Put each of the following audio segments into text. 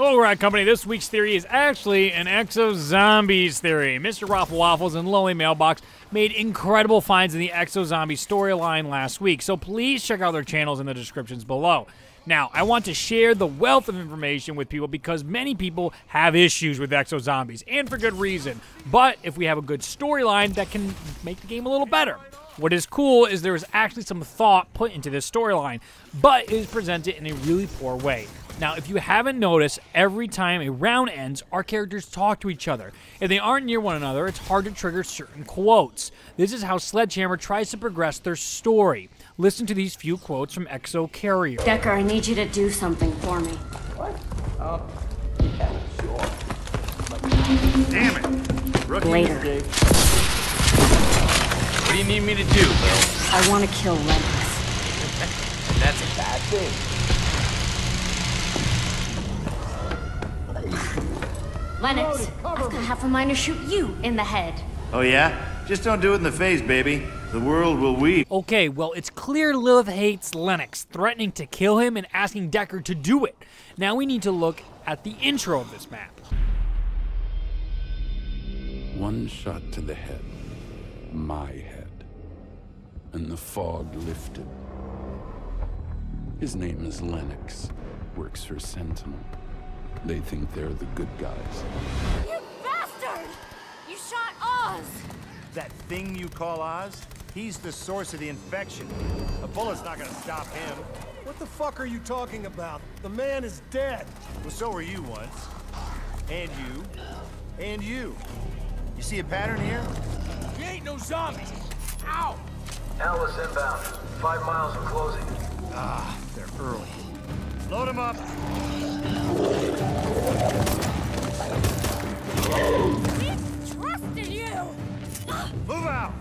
Hello, RAD Company. This week's theory is actually an exo-zombies theory. Mr.Roflewaffles and Lonelymailbox made incredible finds in the exo-zombie storyline last week, so please check out their channels in the descriptions below. Now, I want to share the wealth of information with people because many people have issues with exo-zombies, and for good reason. But if we have a good storyline, that can make the game a little better. What is cool is there is actually some thought put into this storyline, but it is presented in a really poor way. Now, if you haven't noticed, every time a round ends, our characters talk to each other. If they aren't near one another, it's hard to trigger certain quotes. This is how Sledgehammer tries to progress their story. Listen to these few quotes from Exo Carrier. Decker, I need you to do something for me. What? Yeah, sure. Damn it! Rookie Later. mistake. What do you need me to do, Lil? I want to kill Lennox. That's a bad thing. Lennox, I've got half a mind to shoot you in the head. Oh yeah? Just don't do it in the face, baby. The world will weep. Okay, well, it's clear Lilith hates Lennox, threatening to kill him and asking Decker to do it. Now we need to look at the intro of this map. One shot to the head, my head, and the fog lifted. His name is Lennox, works for Sentinel. They think they're the good guys. You bastard! You shot Oz! That thing you call Oz? He's the source of the infection. A bullet's not gonna stop him. What the fuck are you talking about? The man is dead. Well, so were you once. And you. And you. You see a pattern here? We ain't no zombies. Ow! Alice inbound. 5 miles and closing. Ah, they're early. Load him up. We trusted you! Move out!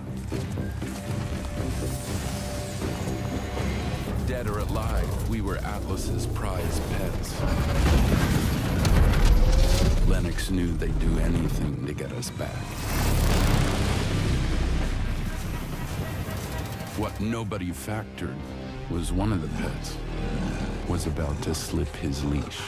Dead or alive, we were Atlas's prized pets. Lennox knew they'd do anything to get us back. What nobody factored was one of the pets was about to slip his leash.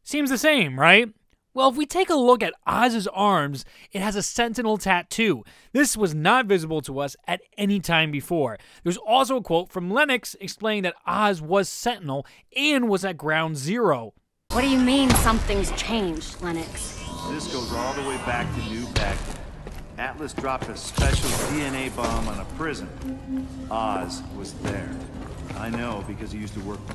Seems the same, right? Well, if we take a look at Oz's arms, it has a sentinel tattoo. This was not visible to us at any time before. There's also a quote from Lennox explaining that Oz was Sentinel and was at Ground Zero. What do you mean something's changed, Lennox? This goes all the way back to New Baghdad. Atlas dropped a special DNA bomb on a prison. Oz was there. I know because he used to work for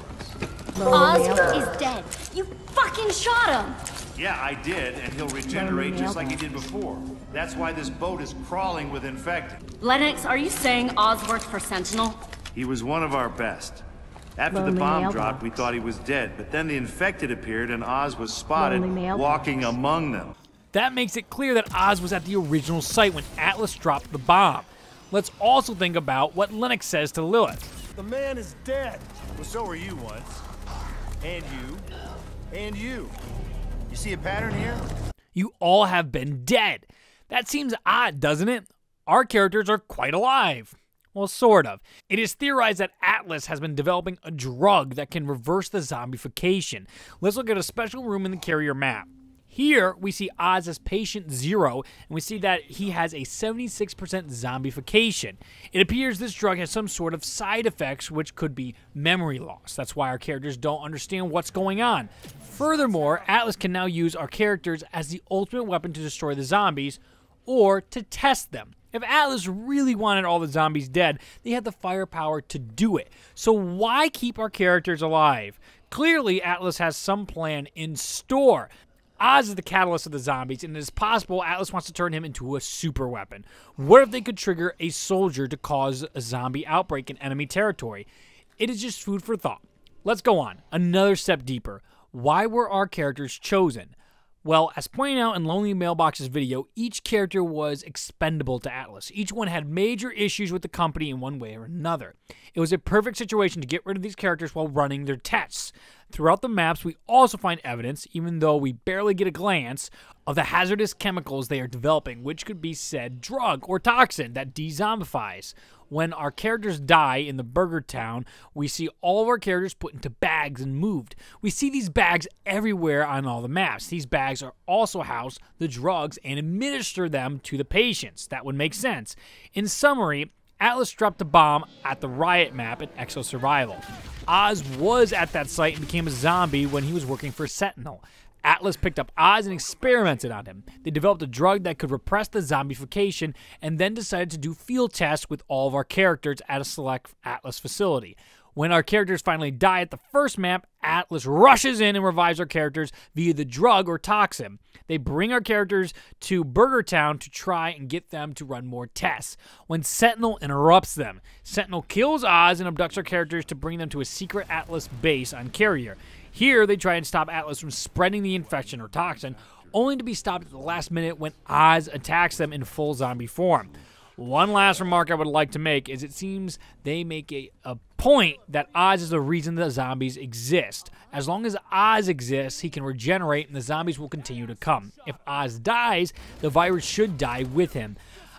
us. Oz is dead. You fucking shot him! Yeah, I did, and he'll regenerate just like he did before. That's why this boat is crawling with infected. Lennox, are you saying Oz worked for Sentinel? He was one of our best. After the bomb dropped, we thought he was dead, but then the infected appeared and Oz was spotted walking among them. That makes it clear that Oz was at the original site when Atlas dropped the bomb. Let's also think about what Lennox says to Lilith. The man is dead. Well, so were you once. And you. And you. You see a pattern here? You all have been dead. That seems odd, doesn't it? Our characters are quite alive. Well, sort of. It is theorized that Atlas has been developing a drug that can reverse the zombification. Let's look at a special room in the carrier map. Here, we see Oz as patient 0, and we see that he has a 76% zombification. It appears this drug has some sort of side effects, which could be memory loss. That's why our characters don't understand what's going on. Furthermore, Atlas can now use our characters as the ultimate weapon to destroy the zombies, or to test them. If Atlas really wanted all the zombies dead, they had the firepower to do it. So why keep our characters alive? Clearly, Atlas has some plan in store. Oz is the catalyst of the zombies, and it is possible Atlas wants to turn him into a super weapon. What if they could trigger a soldier to cause a zombie outbreak in enemy territory? It is just food for thought. Let's go on. Another step deeper. Why were our characters chosen? Well, as pointed out in Lonelymailbox's video, each character was expendable to Atlas. Each one had major issues with the company in one way or another. It was a perfect situation to get rid of these characters while running their tests. Throughout the maps, we also find evidence, even though we barely get a glance, of the hazardous chemicals they are developing, which could be said drug or toxin that de-zombifies. When our characters die in the Burger Town, we see all of our characters put into bags and moved. We see these bags everywhere on all the maps. These bags are also house the drugs and administer them to the patients. That would make sense. In summary, Atlas dropped a bomb at the riot map in Exo Survival. Oz was at that site and became a zombie when he was working for Sentinel. Atlas picked up Oz and experimented on him. They developed a drug that could repress the zombification and then decided to do field tests with all of our characters at a select Atlas facility. When our characters finally die at the first map, Atlas rushes in and revives our characters via the drug or toxin. They bring our characters to Burger Town to try and get them to run more tests. When Sentinel interrupts them, Sentinel kills Oz and abducts our characters to bring them to a secret Atlas base on Carrier. Here, they try and stop Atlas from spreading the infection or toxin, only to be stopped at the last minute when Oz attacks them in full zombie form. One last remark I would like to make is it seems they make a point that Oz is the reason the zombies exist. As long as Oz exists, he can regenerate and the zombies will continue to come. If Oz dies, the virus should die with him.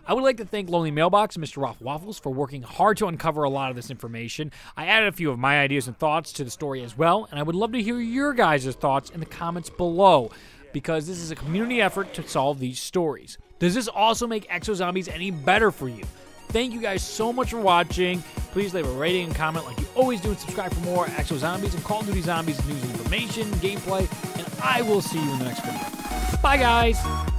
I would like to thank Lonely Mailbox and Mr.Roflewaffles for working hard to uncover a lot of this information. I added a few of my ideas and thoughts to the story as well, and I would love to hear your guys' thoughts in the comments below, because this is a community effort to solve these stories. Does this also make Exo Zombies any better for you? Thank you guys so much for watching. Please leave a rating and comment like you always do, and subscribe for more Exo Zombies and Call of Duty Zombies news and information, gameplay, and I will see you in the next video. Bye, guys!